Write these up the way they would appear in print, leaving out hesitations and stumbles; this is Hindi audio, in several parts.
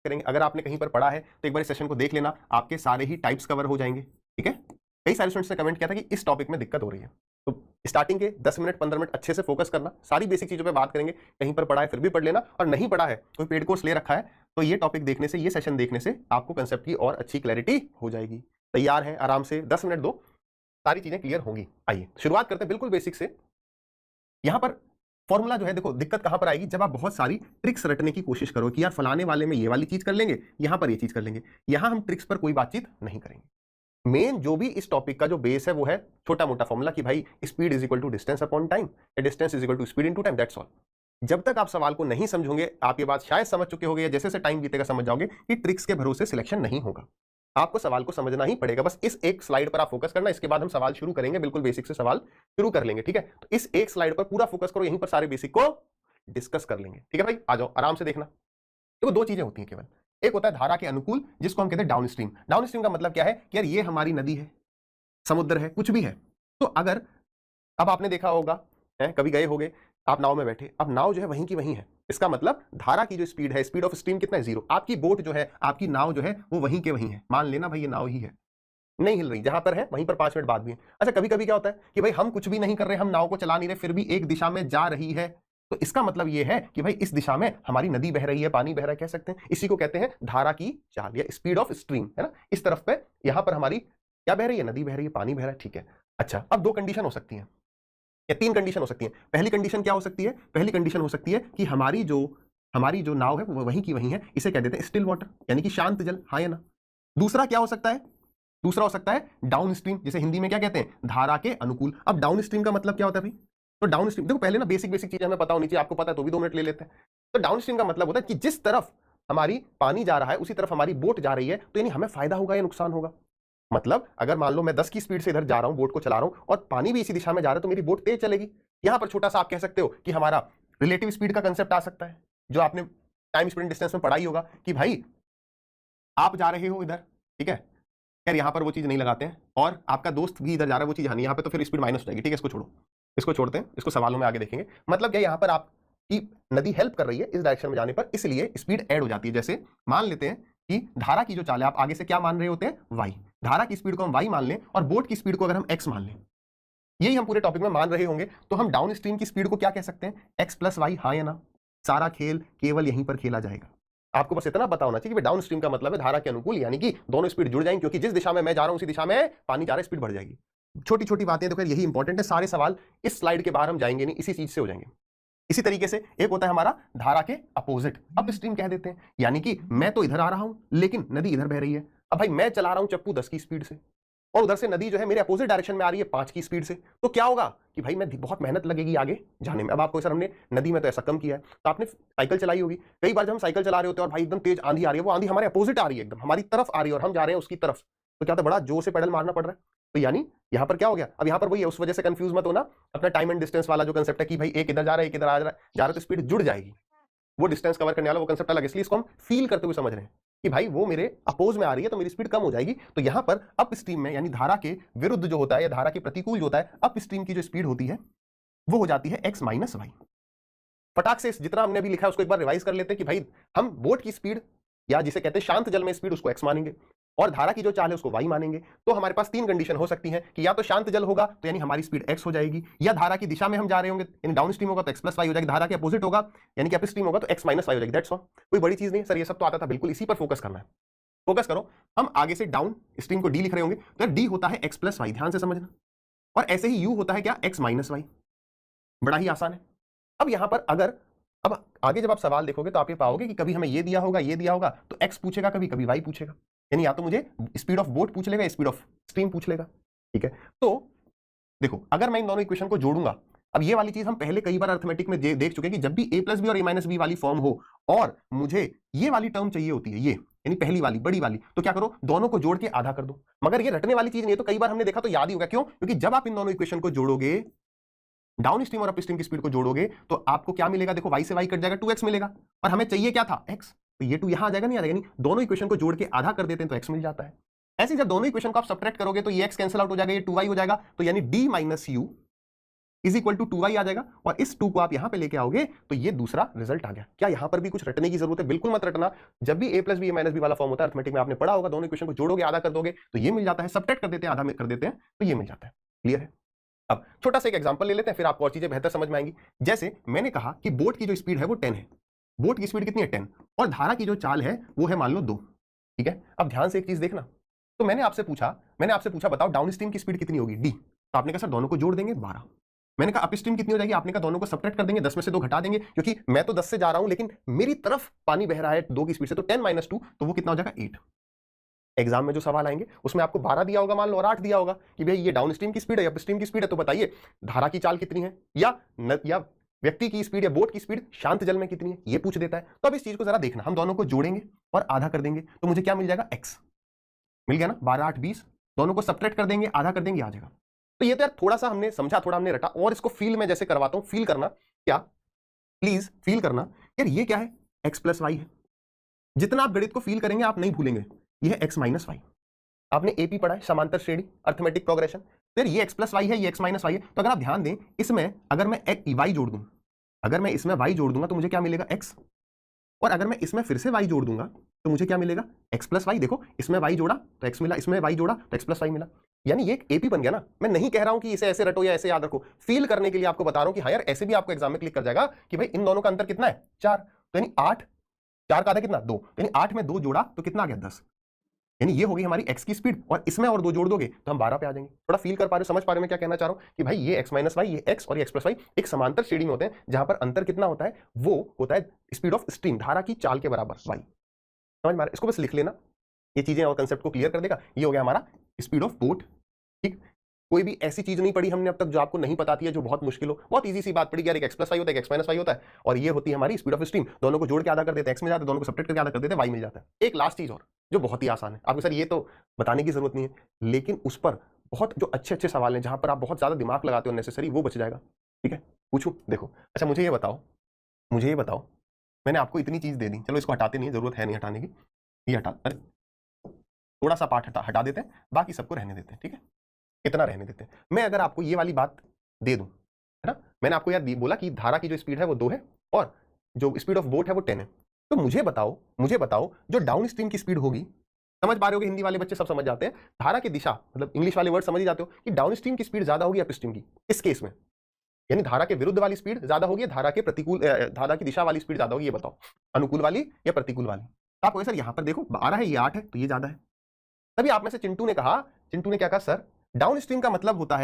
करेंगे। अगर आपने कहीं पर पढ़ा है तो एक बार इस सेशन को देख लेना, आपके सारे ही टाइप्स कवर हो जाएंगे। ठीक है, कई सारे स्टूडेंट्स ने कमेंट किया था कि इस टॉपिक में दिक्कत हो रही है, तो स्टार्टिंग के 10 मिनट 15 मिनट अच्छे से फोकस करना, सारी बेसिक चीजों पे बात करेंगे। कहीं पर पढ़ा है फिर भी पढ़ लेना, और नहीं पढ़ा है कोई पेड कोर्स ले रखा है तो ये टॉपिक देखने से, ये सेशन देखने से आपको कंसेप्ट की और अच्छी क्लैरिटी हो जाएगी। तैयार है, आराम से 10 मिनट दो, सारी चीजें क्लियर होंगी। आइए शुरुआत करते हैं बिल्कुल बेसिक से। यहां पर फॉर्मूला जो है, देखो दिक्कत कहां पर आएगी, जब आप बहुत सारी ट्रिक्स रटने की कोशिश करो कि यार फलाने वाले में ये वाली चीज कर लेंगे, यहां पर ये चीज कर लेंगे। यहां हम ट्रिक्स पर कोई बातचीत नहीं करेंगे। मेन जो भी इस टॉपिक का जो बेस है वो है छोटा मोटा फॉर्मूला कि भाई speed is equal to distance upon time, distance is equal to speed into time, that's all. जब तक आप सवाल को नहीं समझोगे, आप ये बात शायद समझ चुके होंगे या जैसे जैसे टाइम बीतेगा समझ जाओगे कि ट्रिक्स के भरोसे सिलेक्शन नहीं होगा। आपको सवाल को समझना ही पड़ेगा। बस इस एक स्लाइड पर आप फोकस करना, इसके बाद हम सवाल शुरू करेंगे, बिल्कुल बेसिक से सवाल शुरू कर लेंगे। ठीक है, तो इस एक स्लाइड पर पूरा फोकस करो, यहीं पर सारे बेसिक को डिस्कस कर लेंगे। ठीक है भाई, आ जाओ आराम से देखना। देखो दो चीजें होती हैं केवल, एक होता है धारा के अनुकूल, जिसको हम कहते हैं डाउन स्ट्रीम। डाउन स्ट्रीम का मतलब क्या है कि यार ये हमारी नदी है, समुद्र है, कुछ भी है। तो अगर अब आपने देखा होगा है, कभी गए होगे आप नाव में बैठे, अब नाव जो है वहीं की वहीं है, इसका मतलब धारा की जो स्पीड है, स्पीड ऑफ स्ट्रीम कितना है, 0। आपकी बोट जो है, आपकी नाव जो है वो वहीं के वहीं है, मान लेना भाई ये नाव ही है, नहीं हिल रही, जहां पर है वहीं पर 5 मिनट बाद भी है। अच्छा कभी कभी क्या होता है कि भाई हम कुछ भी नहीं कर रहे, हम नाव को चला नहीं रहे, फिर भी एक दिशा में जा रही है, तो इसका मतलब ये है कि भाई इस दिशा में हमारी नदी बह रही है, पानी बह रहा है, कह सकते हैं। इसी को कहते हैं धारा की चाल या स्पीड ऑफ स्ट्रीम, है ना। इस तरफ पे यहां पर हमारी क्या बह रही है, नदी बह रही है, पानी बह रहा है। ठीक है, अच्छा अब दो कंडीशन हो सकती है या तीन कंडीशन हो सकती है। पहली कंडीशन क्या हो सकती है, पहली कंडीशन हो सकती है कि हमारी जो नाव है वो वहीं की वहीं है, इसे कह देते हैं स्टिल वाटर, यानी कि शांत जल, हाँ या ना। दूसरा क्या हो सकता है, दूसरा हो सकता है डाउन स्ट्रीम, जिसे हिंदी में क्या कहते हैं, धारा के अनुकूल। अब डाउन स्ट्रीम का मतलब क्या होता है भाई, तो डाउन स्ट्रीम देखो पहले ना बेसिक बेसिक चीजें हमें पता होनी चाहिए, आपको पता है तो भी 2 मिनट ले लेते हैं। तो डाउन स्ट्रीम का मतलब होता है कि जिस तरफ हमारी पानी जा रहा है उसी तरफ हमारी बोट जा रही है, तो यानी हमें फायदा होगा या नुकसान होगा। मतलब अगर मान लो मैं 10 की स्पीड से इधर जा रहा हूं, बोट को चला रहा हूं, और पानी भी इसी दिशा में जा रहा है, तो मेरी बोट तेज चलेगी। यहां पर छोटा सा आप कह सकते हो कि हमारा रिलेटिव स्पीड का कंसेप्ट आ सकता है, जो आपने टाइम स्पीड डिस्टेंस में पढ़ाई होगा कि भाई आप जा रहे हो इधर, ठीक है, यार यहां पर वो चीज नहीं लगाते हैं, और आपका दोस्त भी इधर जा रहा है, वो चीज हानि, यहां पे तो फिर स्पीड माइनस हो जाएगी। ठीक है, इसको छोड़ो, इसको छोड़ते हैं, इसको सवालों में आगे देखेंगे। मतलब क्या, यहां पर आपकी नदी हेल्प कर रही है इस डायरेक्शन में जाने पर, इसलिए स्पीड ऐड हो जाती है। जैसे मान लेते हैं कि धारा की जो चाल है, आप आगे से क्या मान रहे होते हैं, वाई, धारा की स्पीड को हम वाई मान लें और बोट की स्पीड को अगर हम एक्स मान लें, यही हम पूरे टॉपिक में मान रहे होंगे, तो हम डाउन स्ट्रीम की स्पीड को क्या कह सकते हैं, एक्स प्लस वाई, हाँ या ना। सारा खेल केवल यहीं पर खेला जाएगा। आपको बस इतना पता होना चाहिए कि डाउन स्ट्रीम का मतलब है धारा के अनुकूल, यानी कि दोनों स्पीड जुड़ जाएंगे, क्योंकि जिस दिशा में मैं जा रहा हूं उसी दिशा में पानी जा रहा है, स्पीड बढ़ जाएगी। छोटी छोटी बातें तो यही इंपॉर्टेंट है, सारे सवाल इस स्लाइड के बाहर हम जाएंगे नहीं, इसी चीज से हो जाएंगे। इसी तरीके से एक होता है हमारा धारा के अपोजिट, अप स्ट्रीम कह देते हैं, यानी कि मैं तो इधर आ रहा हूं लेकिन नदी इधर बह रही है। अब भाई मैं चला रहा हूं चप्पू 10 की स्पीड से, और उधर से नदी जो है मेरे अपोजिट डायरेक्शन में आ रही है 5 की स्पीड से, तो क्या होगा कि भाई मैं बहुत मेहनत लगेगी आगे जाने में। अब आपको सर हमने नदी में तो ऐसा कम किया है, तो आपने साइकिल चलाई होगी, कई बार जब हम साइकिल चला रहे होते हैं और भाई एकदम तेज आंधी आ रही है, वो आंधी हमारे अपोजिट आ रही है, एकदम हमारी तरफ आ रही है और हम जा रहे हैं उसकी तरफ, तो क्या होता है, बड़ा जोर से पेडल मारना पड़ रहा है। तो यानी यहां पर क्या हो गया, अब यहां पर वही है, उस वजह से कंफ्यूज मत होना, अपना टाइम एंड डिस्टेंस वाला जो कंसेप्ट है कि भाई एक इधर जा रहा है एक इधर जा रहा है, तो स्पीड जुड़ जाएगी, वो डिस्टेंस कवर करने वाला वो कंसेप्ट अलग, इसलिए इसको हम फील करते हुए समझ रहे हैं कि भाई वो मेरे अपोज में आ रही है तो मेरी स्पीड कम हो जाएगी। तो यहां पर अप स्ट्रीम में, यानी धारा के विरुद्ध जो होता है या धारा के प्रतिकूल जो होता है, अप स्ट्रीम की जो स्पीड होती है वो हो जाती है एक्स माइनस वाई। फटाक से जितना हमने अभी लिखा है उसको एक बार रिवाइज कर लेते हैं कि भाई हम बोट की स्पीड या जिसे कहते हैं शांत जल में स्पीड, उसको एक्स मानेंगे, और धारा की जो चाल है उसको वाई मानेंगे। तो हमारे पास तीन कंडीशन हो सकती है कि या तो शांत जल होगा तो यानी हमारी स्पीड एक्स हो जाएगी, या धारा की दिशा में हम जा रहे होंगे यानी डाउन स्ट्रीम होगा तो एक्स प्लस वाई हो जाएगी, धारा के अपोजिट होगा यानी कि अप स्ट्रीम होगा तो एक्स माइनस वाई हो जाएगी। दैट्स ऑल, कोई बड़ी चीज नहीं सर, ये सब तो आता था, बिल्कुल इसी पर फोकस करना है। फोकस करो, हम आगे से डाउन स्ट्रीम को डी लिख रहे होंगे, तो डी होता है एक्स प्लस वाई, ध्यान से समझना, और ऐसे ही यू होता है क्या, एक्स माइनस वाई। बड़ा ही आसान है। अब यहां पर अगर अब आगे जब आप सवाल देखोगे तो आप ये पाओगे कि कभी हमें ये दिया होगा तो एक्स पूछेगा, कभी कभी वाई पूछेगा, यानी या तो मुझे स्पीड ऑफ बोट पूछ लेगा, स्पीड ऑफ स्ट्रीम पूछ लेगा। ठीक है, तो देखो अगर मैं इन दोनों इक्वेशन को जोड़ूंगा, अब ये वाली चीज हम पहले कई बार अर्थमेटिक में देख चुके हैं कि जब भी a प्लस बी और a माइनस बी वाली फॉर्म हो और मुझे ये वाली टर्म चाहिए होती है, ये यानी पहली वाली बड़ी वाली, तो क्या करो, दोनों को जोड़ के आधा कर दो। मगर ये रटने वाली चीज नहीं है, तो कई बार हमने देखा तो याद ही होगा, क्यों, क्योंकि जब आप इन दोनों इक्वेशन को जोड़ोगे, डाउन स्ट्रीम और अप स्ट्रीम की स्पीड को जोड़ोगे, तो आपको क्या मिलेगा, देखो y से y कट जाएगा, 2x मिलेगा, और हमें चाहिए क्या था, x, तो ये 2 यहां आ जाएगा, नहीं आ जाएगा, नहीं, दोनों इक्वेशन को जोड़ के आधा कर देते हैं तो x मिल जाता है। ऐसे जब दोनों इक्वेशन को आप सब्ट्रैक्ट करोगे तो ये x कैंसिल आउट हो जाएगा, ये 2y हो जाएगा, तो यानी d minus u is equal to 2y आ जाएगा और इस 2 को आप यहां पे लेके आओगे तो ये दूसरा रिजल्ट आ गया। क्या यहां पर भी कुछ रटने की जरूरत है? बिल्कुल मत रटना। जब भी a plus b minus b वाला फॉर्म होता है अर्थमेटिक में आपने पढ़ा होगा, दोनों इक्वेशन को जोड़ोगे आधा कर दोगे तो ये मिल जाता है, सबट्रैक्ट कर देते हैं आधा कर देते हैं तो ये मिल जाता है। क्लियर है? अब छोटा सा एक एग्जांपल ले लेते हैं, फिर आपको और चीजें बेहतर समझ में आएंगी। जैसे मैंने कहा कि बोट की जो स्पीड है वो 10 है, बोट की स्पीड कितनी है 10, और धारा की जो चाल है वो है मान लो 2। ठीक है, अब ध्यान से एक चीज देखना, तो मैंने आपसे पूछा बताओ डाउन स्ट्रीम की स्पीड कितनी होगी d, तो आपने कहा सर दोनों को जोड़ देंगे 12। मैंने कहा अप स्ट्रीम कितनी हो जाएगी, आपने कहा दोनों को सबट्रैक्ट कर देंगे, 10 में से 2 घटा देंगे, क्योंकि मैं तो 10 से जा रहा हूं लेकिन मेरी तरफ पानी बह रहा है 2 की स्पीड से, तो 10 माइनस 2 तो वो कितना हो जाएगा 8। एग्जाम में जो सवाल आएंगे उसमें आपको 12 दिया होगा मान लो और 8 दिया होगा कि भाई ये डाउन स्ट्रीम की स्पीड है या अप स्ट्रीम की स्पीड है, तो बताइए धारा की चाल कितनी है या व्यक्ति की स्पीड या बोट की स्पीड शांत जल में कितनी है, ये पूछ देता है। तो अब इस चीज को जरा देखना, हम दोनों को जोड़ेंगे और आधा कर देंगे तो मुझे क्या मिल जाएगा x, मिल गया ना, 12 8 20, दोनों को सबट्रैक्ट कर देंगे आधा कर देंगे आ जाएगा। तो ये तो यार थोड़ा सा हमने समझा, थोड़ा हमने रटा, और इसको फील में जैसे करवाता हूं, फील करना, क्या प्लीज फील करना यार, ये क्या है x प्लस वाई है। जितना आप गणित को फील करेंगे आप नहीं भूलेंगे, ये है x माइनस वाई। आपने एपी पढ़ा है, समांतर श्रेणी अर्थमेटिक प्रोग्रेशन, फिर ये x प्लस वाई है, ये x माइनस वाई है। तो अगर आप ध्यान दें इसमें अगर मैं y जोड़ दूं, अगर मैं इसमें y जोड़ दूंगा तो मुझे क्या मिलेगा x, और अगर मैं इसमें फिर से y जोड़ दूंगा तो मुझे क्या मिलेगा x प्लस वाई। देखो इसमें y जोड़ा तो x मिला, इसमें y जोड़ा तो x प्लस वाई मिला, यानी ये एक एपी बन गया ना। मैं नहीं कह रहा हूं कि इसे ऐसे रटो या ऐसे याद रखो, फील करने के लिए आपको बता रहा हूं कि हाँ यार ऐसे भी आपको एग्जाम में क्लिक कर जाएगा कि भाई इन दोनों का अंतर कितना है 4, तो यानी 8, 4 का आधा कितना 2, तो यानी 8 में 2 जोड़ा तो कितना आ गया 10, यानी ये होगी हमारी x की स्पीड, और इसमें और 2 जोड़ दोगे तो हम 12 पे आ जाएंगे। थोड़ा फील कर पा रहे हो, समझ पा रहे हो मैं क्या कहना चाह रहा हूं कि भाई ये x माइनस वाई, ये x और ये x प्लस वाई एक समांतर श्रेणी में होते हैं जहां पर अंतर कितना होता है, वो होता है स्पीड ऑफ स्ट्रीम, धारा की चाल के बराबर y। समझ में आ रहा है? इसको बस लिख लेना, ये चीजें और कंसेप्ट को क्लियर कर देगा। ये हो गया हमारा स्पीड ऑफ बोट। ठीक, कोई भी ऐसी चीज नहीं पढ़ी हमने अब तक जो आपको नहीं बताती है, जो बहुत मुश्किल हो, बहुत इजी सी बात पड़ी यार, एक x प्लस वाई होता है, एक x माइनस वाई होता है, और ये होती है हमारी स्पीड ऑफ स्ट्रीम। दोनों को जोड़ के आधा कर देते हैं x में जाता है, दोनों को सबट्रैक्ट करके आधा कर देते हैं y मिल जाता है। एक लास्ट चीज और जो बहुत ही आसान है, आपको सर ये तो बताने की जरूरत नहीं है, लेकिन उस पर बहुत जो अच्छे अच्छे सवाल हैं जहां पर आप बहुत ज्यादा दिमाग लगाते हो नेसेसरी, वो बच जाएगा। ठीक है, पूछूं? देखो अच्छा मुझे ये बताओ, मैंने आपको इतनी चीज दे दी, चलो इसको हटाते नहीं, जरूरत है नहीं हटाने की, ये हटा, अरे थोड़ा सा पार्ट हटा देते हैं, बाकी सबको रहने देते हैं। ठीक है, इतना रहने देते हैं। मैं अगर आपको ये वाली बात दे दूं, है ना, मैंने आपको यार बोला कि धारा की जो स्पीड है वो 2 है और जो स्पीड ऑफ बोट है वो 10 है, तो मुझे बताओ जो डाउन स्ट्रीम की स्पीड होगी, समझ पा रहे हो? हिंदी वाले बच्चे सब समझ जाते हैं, धारा की दिशा मतलब इंग्लिश वाले वर्ड समझ ही जाते हो कि डाउन स्ट्रीम की स्पीड ज्यादा होगी अप स्ट्रीम की, इस केस में यानी धारा के विरुद्ध वाली स्पीड ज्यादा होगी, धारा के प्रतिकूल धारा की दिशा वाली स्पीड ज्यादा होगी, ये बताओ अनुकूल वाली या प्रतिकूल वाली। तो आपको सर यहां पर देखो 12 है, ये 8 है, तो ये ज्यादा है। तभी आप में से चिंटू ने क्या कहा सर डाउन स्ट्रीम का मतलब होता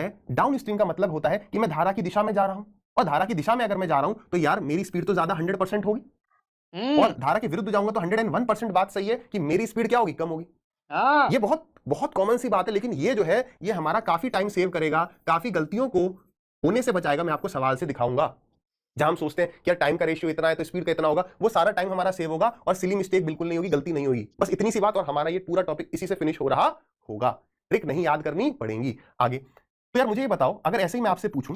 है कि मैं धारा की दिशा में जा रहा हूं, और धारा की दिशा में अगर मैं जा रहा हूं तो यार मेरी स्पीड तो ज्यादा 100% होगी, और धारा के विरुद्ध जाऊंगा तो 101% बात सही है कि मेरी स्पीड क्या होगी, कम होगी। ये बहुत बहुत कॉमन सी बात है, लेकिन ये जो है ये हमारा काफी टाइम सेव करेगा, काफी गलतियों को होने से बचाएगा। मैं आपको सवाल से दिखाऊंगा, जहां हम सोचते हैं कि यार टाइम का रेशियो इतना है तो स्पीड का इतना होगा, वो सारा टाइम हमारा सेव होगा और सिली मिस्टेक बिल्कुल नहीं होगी, गलती नहीं होगी। बस इतनी सी बात, और हमारा ये पूरा टॉपिक इसी से फिनिश हो रहा होगा। ट्रिक नहीं याद करनी पड़ेगी आगे। तो यार मुझे ये बताओ, अगर ऐसे ही मैं आपसे पूछूं,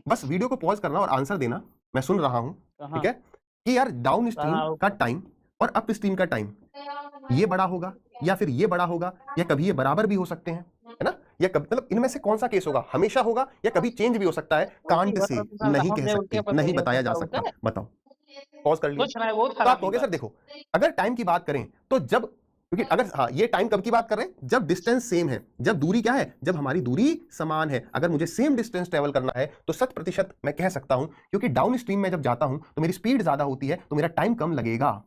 बस वीडियो को पॉज करना और आंसर देना, मैं सुन रहा हूं, ठीक है, कि यार डाउन स्ट्रीम का टाइम और अप स्ट्रीम का टाइम ये बड़ा होगा या फिर ये बड़ा होगा, या कभी ये बराबर भी हो सकते हैं, है ना, या कभी मतलब इनमें से कौन सा केस होगा, हमेशा होगा या कभी चेंज भी हो सकता है, कांट से नहीं कह सकते, नहीं बताया जा सकता। बताओ, पॉज कर लिया। तो आप कहोगे सर देखो अगर टाइम की बात करें तो जब, क्योंकि अगर हाँ ये टाइम कब की बात कर रहे हैं, जब डिस्टेंस सेम है, जब दूरी क्या है, जब हमारी दूरी समान है। अगर मुझे सेम डिस्टेंस ट्रेवल करना है तो 100% मैं कह सकता हूं, क्योंकि डाउन स्ट्रीम में जब जाता हूं तो मेरी स्पीड ज्यादा होती है तो मेरा टाइम कम लगेगा।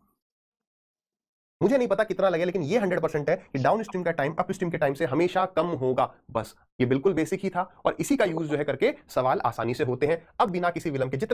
मुझे नहीं पता कितना लगे, लेकिन ये 100% है कि डाउन स्ट्रीम का टाइम अप स्ट्रीम के टाइम से हमेशा कम होगा। बस ये बिल्कुल बेसिक ही था, और इसी का यूज जो है करके सवाल आसानी से होते हैं। अब बिना किसी विलंब के जितना